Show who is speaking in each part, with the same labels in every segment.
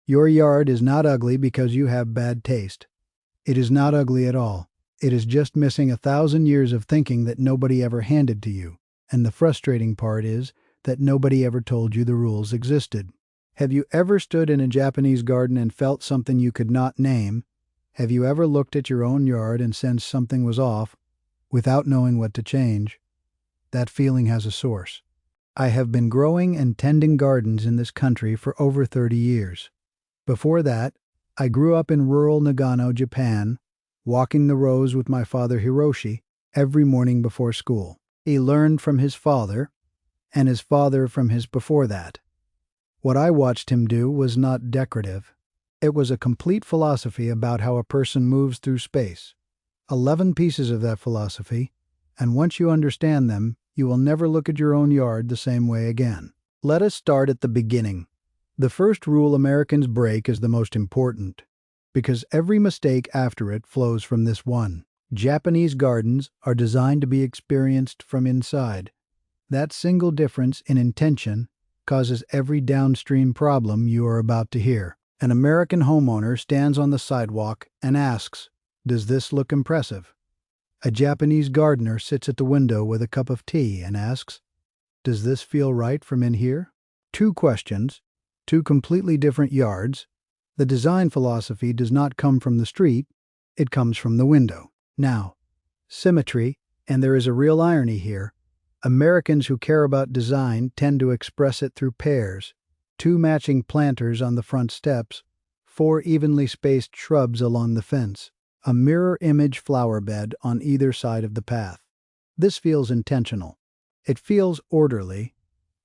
Speaker 1: Your yard is not ugly because you have bad taste. It is not ugly at all. It is just missing 1,000 years of thinking that nobody ever handed to you. And the frustrating part is that nobody ever told you the rules existed. Have you ever stood in a Japanese garden and felt something you could not name? Have you ever looked at your own yard and sensed something was off without knowing what to change? That feeling has a source. I have been growing and tending gardens in this country for over 30 years. Before that, I grew up in rural Nagano, Japan, walking the rows with my father Hiroshi every morning before school. He learned from his father, and his father from his before that. What I watched him do was not decorative. It was a complete philosophy about how a person moves through space. 11 pieces of that philosophy, and once you understand them, you will never look at your own yard the same way again. Let us start at the beginning. The first rule Americans break is the most important, because every mistake after it flows from this one. Japanese gardens are designed to be experienced from inside. That single difference in intention causes every downstream problem you are about to hear. An American homeowner stands on the sidewalk and asks, "Does this look impressive?" A Japanese gardener sits at the window with a cup of tea and asks, "Does this feel right from in here?" Two questions, two completely different yards. The design philosophy does not come from the street, it comes from the window. Now, symmetry, and there is a real irony here. Americans who care about design tend to express it through pairs, 2 matching planters on the front steps, 4 evenly spaced shrubs along the fence, a mirror image flower bed on either side of the path. This feels intentional. It feels orderly.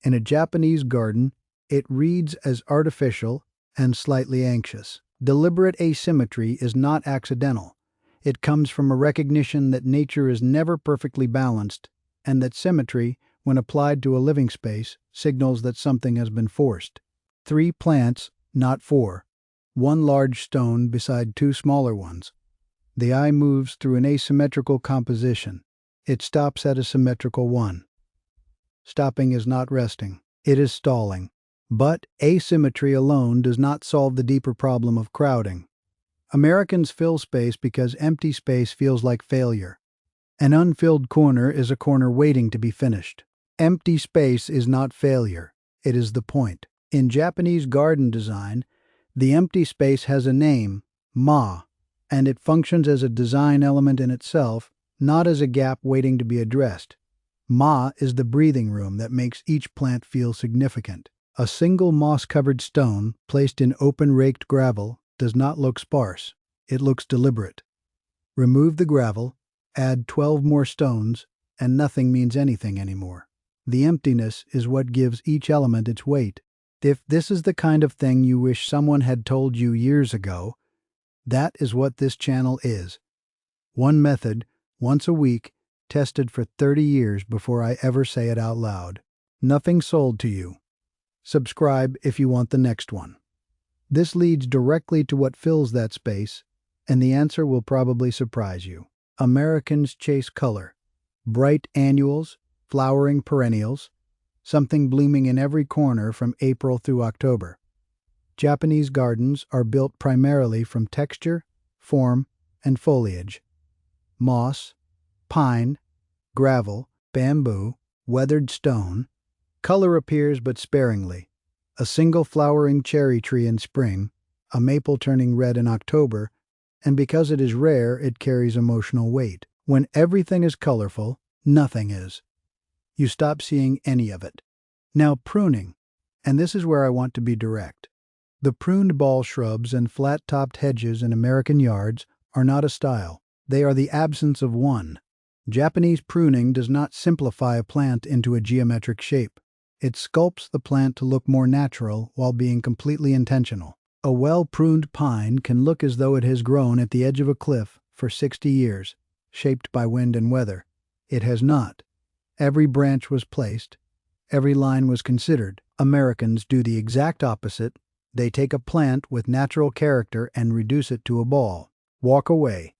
Speaker 1: In a Japanese garden, it reads as artificial and slightly anxious. Deliberate asymmetry is not accidental. It comes from a recognition that nature is never perfectly balanced, and that symmetry, when applied to a living space, signals that something has been forced. 3 plants, not 4. 1 large stone beside 2 smaller ones. The eye moves through an asymmetrical composition. It stops at a symmetrical one. Stopping is not resting. It is stalling. But asymmetry alone does not solve the deeper problem of crowding. Americans fill space because empty space feels like failure. An unfilled corner is a corner waiting to be finished. Empty space is not failure. It is the point. In Japanese garden design, the empty space has a name, ma, and it functions as a design element in itself, not as a gap waiting to be addressed. Ma is the breathing room that makes each plant feel significant. A single moss-covered stone placed in open raked gravel does not look sparse. It looks deliberate. Remove the gravel, add 12 more stones, and nothing means anything anymore. The emptiness is what gives each element its weight. If this is the kind of thing you wish someone had told you years ago, that is what this channel is. One method, once a week, tested for 30 years before I ever say it out loud. Nothing sold to you. Subscribe if you want the next one. This leads directly to what fills that space, and the answer will probably surprise you. Americans chase color. Bright annuals, flowering perennials, something blooming in every corner from April through October. Japanese gardens are built primarily from texture, form, and foliage. Moss, pine, gravel, bamboo, weathered stone. Color appears but sparingly. A single flowering cherry tree in spring, a maple turning red in October, and because it is rare, it carries emotional weight. When everything is colorful, nothing is. You stop seeing any of it. Now pruning, and this is where I want to be direct. The pruned ball shrubs and flat-topped hedges in American yards are not a style. They are the absence of one. Japanese pruning does not simplify a plant into a geometric shape. It sculpts the plant to look more natural while being completely intentional. A well-pruned pine can look as though it has grown at the edge of a cliff for 60 years, shaped by wind and weather. It has not. Every branch was placed. Every line was considered. Americans do the exact opposite. They take a plant with natural character and reduce it to a ball. Walk away.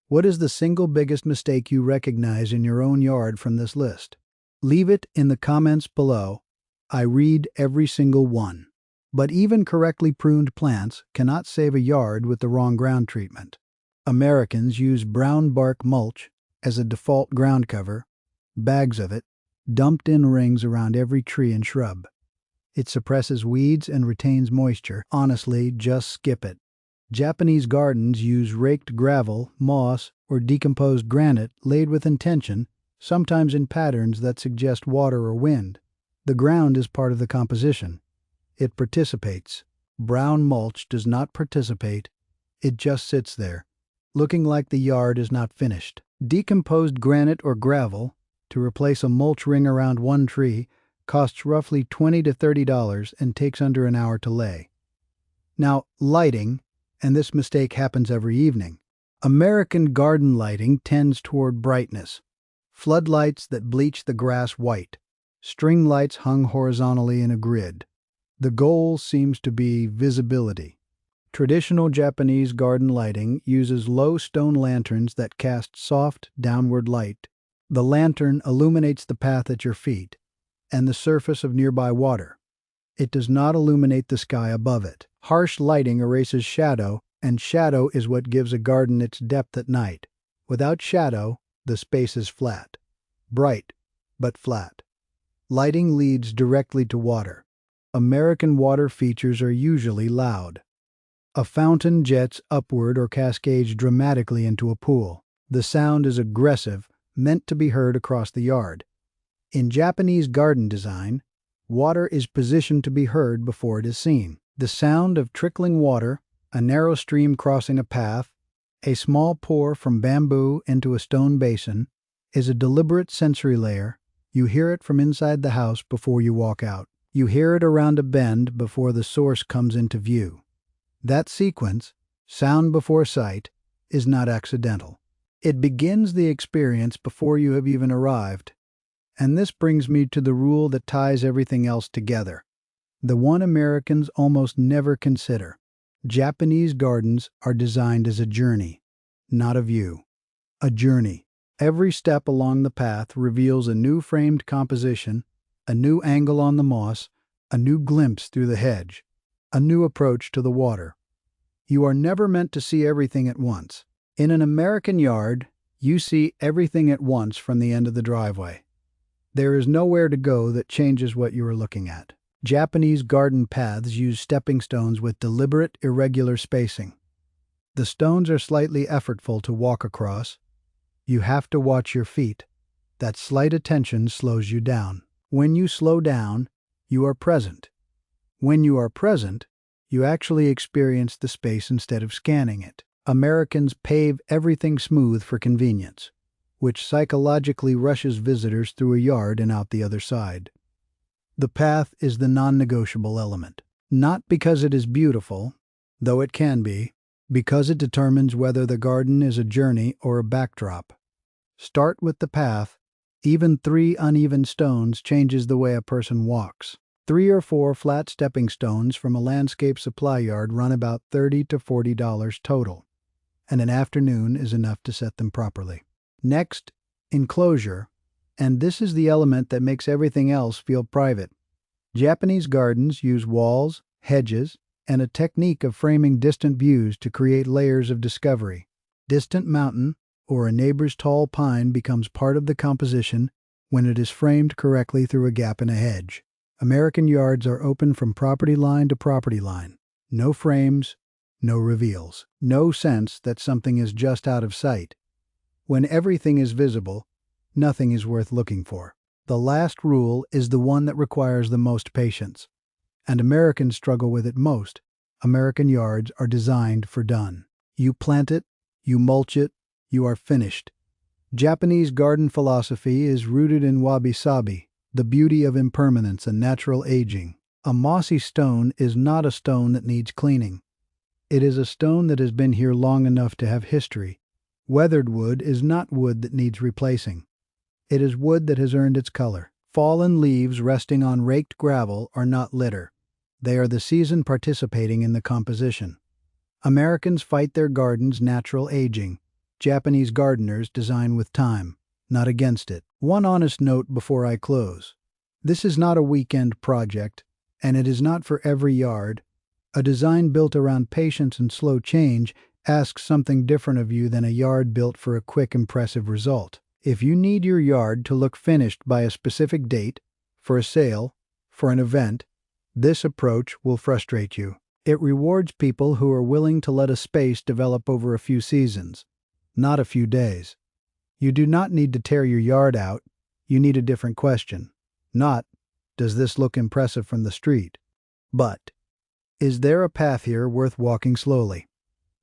Speaker 1: What is the single biggest mistake you recognize in your own yard from this list? Leave it in the comments below. I read every single one. But even correctly pruned plants cannot save a yard with the wrong ground treatment. Americans use brown bark mulch as a default ground cover, bags of it, dumped in rings around every tree and shrub. It suppresses weeds and retains moisture. Honestly, just skip it. Japanese gardens use raked gravel, moss, or decomposed granite laid with intention, sometimes in patterns that suggest water or wind. The ground is part of the composition. It participates. Brown mulch does not participate. It just sits there, looking like the yard is not finished. Decomposed granite or gravel, to replace a mulch ring around one tree, costs roughly $20 to $30 and takes under an hour to lay. Now, lighting, and this mistake happens every evening. American garden lighting tends toward brightness. Floodlights that bleach the grass white. String lights hung horizontally in a grid. The goal seems to be visibility. Traditional Japanese garden lighting uses low stone lanterns that cast soft, downward light. The lantern illuminates the path at your feet and the surface of nearby water. It does not illuminate the sky above it. Harsh lighting erases shadow, and shadow is what gives a garden its depth at night. Without shadow, the space is flat. Bright, but flat. Lighting leads directly to water. American water features are usually loud. A fountain jets upward or cascades dramatically into a pool. The sound is aggressive, meant to be heard across the yard. In Japanese garden design, water is positioned to be heard before it is seen. The sound of trickling water, a narrow stream crossing a path, a small pour from bamboo into a stone basin, is a deliberate sensory layer. You hear it from inside the house before you walk out. You hear it around a bend before the source comes into view. That sequence, sound before sight, is not accidental. It begins the experience before you have even arrived. And this brings me to the rule that ties everything else together. The one Americans almost never consider. Japanese gardens are designed as a journey, not a view. A journey. Every step along the path reveals a new framed composition, a new angle on the moss, a new glimpse through the hedge, a new approach to the water. You are never meant to see everything at once. In an American yard, you see everything at once from the end of the driveway. There is nowhere to go that changes what you are looking at. Japanese garden paths use stepping stones with deliberate, irregular spacing. The stones are slightly effortful to walk across. You have to watch your feet. That slight attention slows you down. When you slow down, you are present. When you are present, you actually experience the space instead of scanning it. Americans pave everything smooth for convenience, which psychologically rushes visitors through a yard and out the other side. The path is the non-negotiable element. Not because it is beautiful, though it can be, because it determines whether the garden is a journey or a backdrop. Start with the path. Even 3 uneven stones changes the way a person walks. 3 or 4 flat stepping stones from a landscape supply yard run about $30 to $40 total, and an afternoon is enough to set them properly. Next, enclosure, and this is the element that makes everything else feel private. Japanese gardens use walls, hedges, and a technique of framing distant views to create layers of discovery. Distant mountain or a neighbor's tall pine becomes part of the composition when it is framed correctly through a gap in a hedge. American yards are open from property line to property line. No frames, no reveals. No sense that something is just out of sight. When everything is visible, nothing is worth looking for. The last rule is the one that requires the most patience, and Americans struggle with it most. American yards are designed for done. You plant it, you mulch it, you are finished. Japanese garden philosophy is rooted in Wabi-Sabi, the beauty of impermanence and natural aging. A mossy stone is not a stone that needs cleaning. It is a stone that has been here long enough to have history. Weathered wood is not wood that needs replacing. It is wood that has earned its color. Fallen leaves resting on raked gravel are not litter. They are the season participating in the composition. Americans fight their gardens' natural aging. Japanese gardeners design with time, not against it. One honest note before I close. This is not a weekend project. And it is not for every yard. A design built around patience and slow change asks something different of you than a yard built for a quick, impressive result. If you need your yard to look finished by a specific date, for a sale, for an event, this approach will frustrate you. It rewards people who are willing to let a space develop over a few seasons, not a few days. You do not need to tear your yard out. You need a different question. Not, does this look impressive from the street? But, is there a path here worth walking slowly?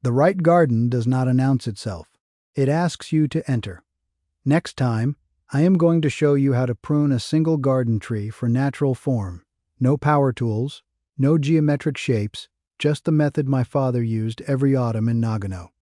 Speaker 1: The right garden does not announce itself. It asks you to enter. Next time, I am going to show you how to prune a single garden tree for natural form. No power tools, no geometric shapes, just the method my father used every autumn in Nagano.